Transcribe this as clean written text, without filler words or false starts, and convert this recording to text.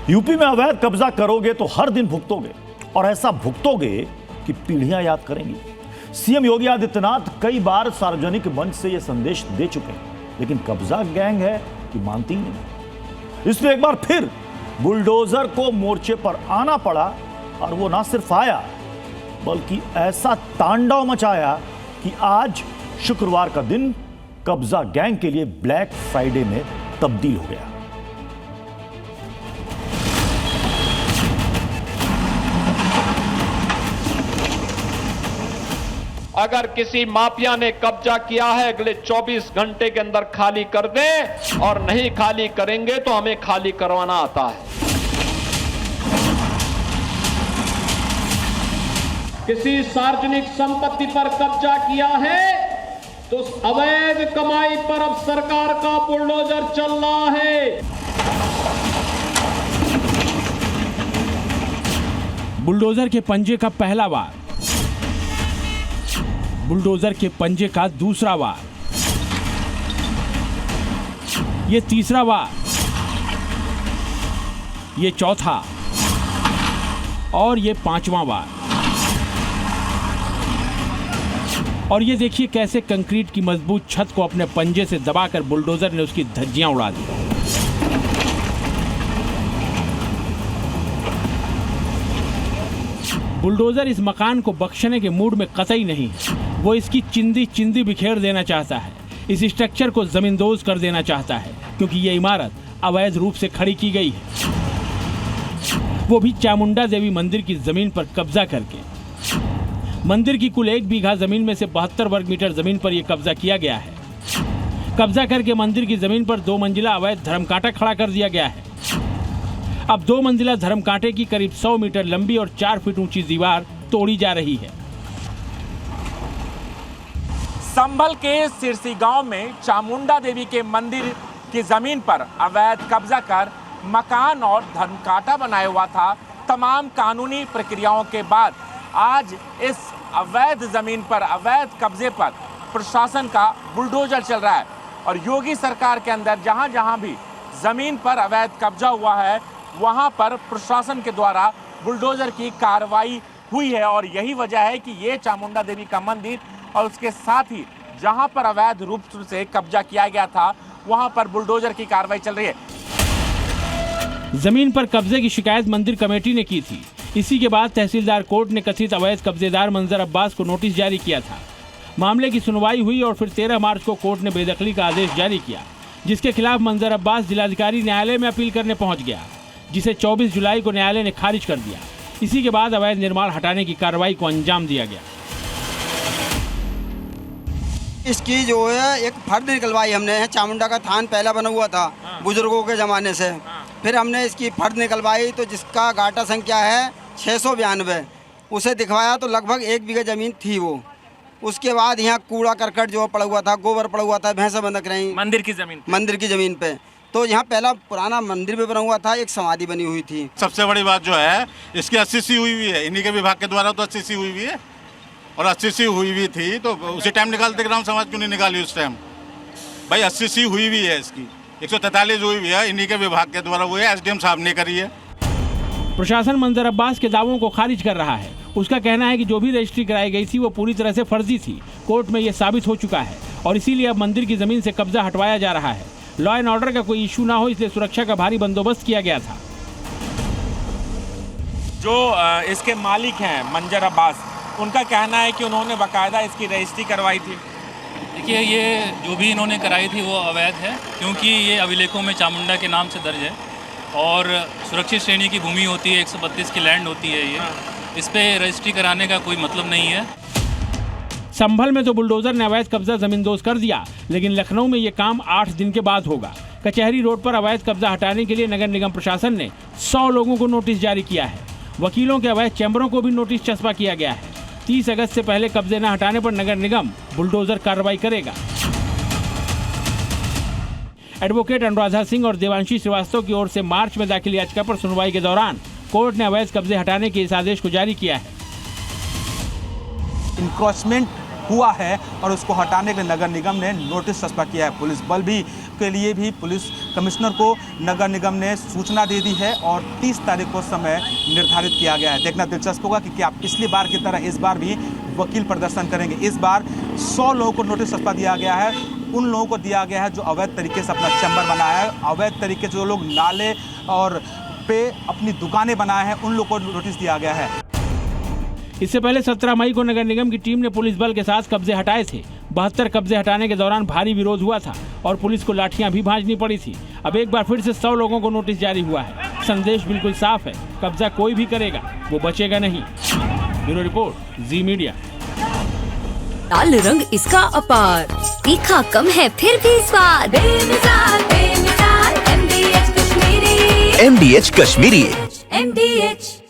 UP में अवैध कब्जा करोगे तो हर दिन भुगतोगे, और ऐसा भुगतोगे कि पीढ़ियां याद करेंगी। सीएम योगी आदित्यनाथ कई बार सार्वजनिक मंच से यह संदेश दे चुके हैं, लेकिन कब्जा गैंग है कि मानती ही नहीं। इसलिए एक बार फिर बुलडोजर को मोर्चे पर आना पड़ा, और वो ना सिर्फ आया बल्कि ऐसा तांडव मचाया कि आज शुक्रवार का दिन कब्जा गैंग के लिए ब्लैक फ्राइडे में तब्दील हो गया। अगर किसी माफिया ने कब्जा किया है, अगले 24 घंटे के अंदर खाली कर दें, और नहीं खाली करेंगे तो हमें खाली करवाना आता है। किसी सार्वजनिक संपत्ति पर कब्जा किया है तो अवैध कमाई पर अब सरकार का बुलडोजर चल रहा है। बुलडोजर के पंजे का पहला वार, बुलडोजर के पंजे का दूसरा वार, ये तीसरा वार, ये चौथा और ये पांचवां वार। और ये देखिए कैसे कंक्रीट की मजबूत छत को अपने पंजे से दबाकर बुलडोजर ने उसकी धज्जियां उड़ा दी। बुलडोजर इस मकान को बख्शने के मूड में कतई नहीं है। वो इसकी चिंदी चिंदी बिखेर देना चाहता है, इस स्ट्रक्चर को जमींदोज कर देना चाहता है, क्योंकि ये इमारत अवैध रूप से खड़ी की गई है, वो भी चामुंडा देवी मंदिर की जमीन पर कब्जा करके। मंदिर की कुल 1 बीघा जमीन में से 72 वर्ग मीटर जमीन पर यह कब्जा किया गया है। कब्जा करके मंदिर की जमीन पर 2 मंजिला अवैध धर्मकांटा खड़ा कर दिया गया है। अब 2 मंजिला धर्मकांटे की करीब 100 मीटर लंबी और 4 फीट ऊंची दीवार तोड़ी जा रही है। संभल के सिरसी गांव में चामुंडा देवी के मंदिर की जमीन पर अवैध कब्जा कर मकान और धर्मकांटा बनाया हुआ था। तमाम कानूनी प्रक्रियाओं के बाद आज इस अवैध जमीन पर, अवैध कब्जे पर प्रशासन का बुलडोजर चल रहा है। और योगी सरकार के अंदर जहां जहां भी जमीन पर अवैध कब्जा हुआ है, वहां पर प्रशासन के द्वारा बुलडोजर की कार्रवाई हुई है। और यही वजह है कि ये चामुंडा देवी का मंदिर और उसके साथ ही जहां पर अवैध रूप से कब्जा किया गया था, वहां पर बुलडोजर की कार्रवाई चल रही है। जमीन पर कब्जे की शिकायत मंदिर कमेटी ने की थी। इसी के बाद तहसीलदार कोर्ट ने कथित अवैध कब्जेदार मंजर अब्बास को नोटिस जारी किया था। मामले की सुनवाई हुई और फिर 13 मार्च को कोर्ट ने बेदखली का आदेश जारी किया, जिसके खिलाफ मंजर अब्बास जिलाधिकारी न्यायालय में अपील करने पहुंच गया, जिसे 24 जुलाई को न्यायालय ने खारिज कर दिया। इसी के बाद अवैध निर्माण हटाने की कार्रवाई को अंजाम दिया गया। इसकी जो है एक फर्द निकलवाई हमने। चामुंडा का थान पहला बना हुआ था बुजुर्गों के ज़माने से, फिर हमने इसकी फर्द निकलवाई तो जिसका गाटा संख्या है 692, उसे दिखवाया तो लगभग 1 बीघा ज़मीन थी वो। उसके बाद यहाँ कूड़ा करकट जो पड़ा हुआ था, गोबर पड़ा हुआ था, भैंसा बंधक रही मंदिर की ज़मीन पे। तो यहाँ पहला पुराना मंदिर भी बना हुआ था, एक समाधि बनी हुई थी। सबसे बड़ी बात जो है इसकी 80सी हुई हुई है, इन्हीं के विभाग के द्वारा तो 80सी हुई हुई है। और 80सी हुई हुई थी तो उसी टाइम निकालते, ग्राम समाज क्यों नहीं निकाली उस टाइम? भाई 80सी हुई हुई है, इसकी 143 हुई हुई है, इन्हीं के विभाग के द्वारा हुई है, एसडीएम साहब ने करी है। प्रशासन मंजर अब्बास के दावों को खारिज कर रहा है। उसका कहना है कि जो भी रजिस्ट्री कराई गई थी वो पूरी तरह से फर्जी थी। कोर्ट में ये साबित हो चुका है और इसीलिए अब मंदिर की जमीन से कब्जा हटवाया जा रहा है। लॉ एंड ऑर्डर का कोई इशू ना हो, इसलिए सुरक्षा का भारी बंदोबस्त किया गया था। जो इसके मालिक हैं मंजर अब्बास, उनका कहना है कि उन्होंने बाकायदा इसकी रजिस्ट्री करवाई थी। देखिए, ये जो भी इन्होंने कराई थी वो अवैध है, क्योंकि ये अभिलेखों में चामुंडा के नाम से दर्ज है और सुरक्षित श्रेणी की भूमि होती है, 132 की लैंड होती है। ये इस पे रजिस्ट्री कराने का कोई मतलब नहीं है। संभल में तो बुलडोजर ने अवैध कब्जा जमींदोज कर दिया, लेकिन लखनऊ में ये काम 8 दिन के बाद होगा। कचहरी रोड पर अवैध कब्जा हटाने के लिए नगर निगम प्रशासन ने 100 लोगों को नोटिस जारी किया है। वकीलों के अवैध चैम्बरों को भी नोटिस चस्पा किया गया है। 30 अगस्त से पहले कब्जे न हटाने पर नगर निगम बुलडोजर कार्रवाई करेगा। एडवोकेट अनुराधा सिंह और देवांशी श्रीवास्तव की ओर से मार्च में दाखिल याचिका पर सुनवाई के दौरान कोर्ट ने अवैध कब्जे हटाने के इस आदेश को जारी किया है। इंक्रोचमेंट हुआ है और उसको हटाने के लिए नगर निगम ने नोटिस चस्पा किया है। पुलिस बल भी के लिए भी पुलिस कमिश्नर को नगर निगम ने सूचना दे दी है और 30 तारीख को समय निर्धारित किया गया है। देखना दिलचस्प होगा कि क्या पिछली बार की तरह इस बार भी वकील प्रदर्शन करेंगे। इस बार 100 लोगों को नोटिस सस्ता दिया गया है। उन लोगों को दिया गया है जो अवैध तरीके से अपना चैम्बर बनाया है, अवैध तरीके से जो लोग नाले और पे अपनी दुकानें बनाए हैं, उन लोगों को नोटिस दिया गया है। इससे पहले 17 मई को नगर निगम की टीम ने पुलिस बल के साथ कब्जे हटाए थे। 72 कब्जे हटाने के दौरान भारी विरोध हुआ था और पुलिस को लाठियां भी भांजनी पड़ी थी। अब एक बार फिर से 100 लोगों को नोटिस जारी हुआ है। संदेश बिल्कुल साफ है, कब्जा कोई भी करेगा वो बचेगा नहीं। ब्यूरो रिपोर्ट, जी मीडिया। लाल रंग इसका अपार, तीखा कम है फिर भी स्वाद, बेमिसाल बेमिसाल MDH Kashmiri, MDH Kashmiri. MDH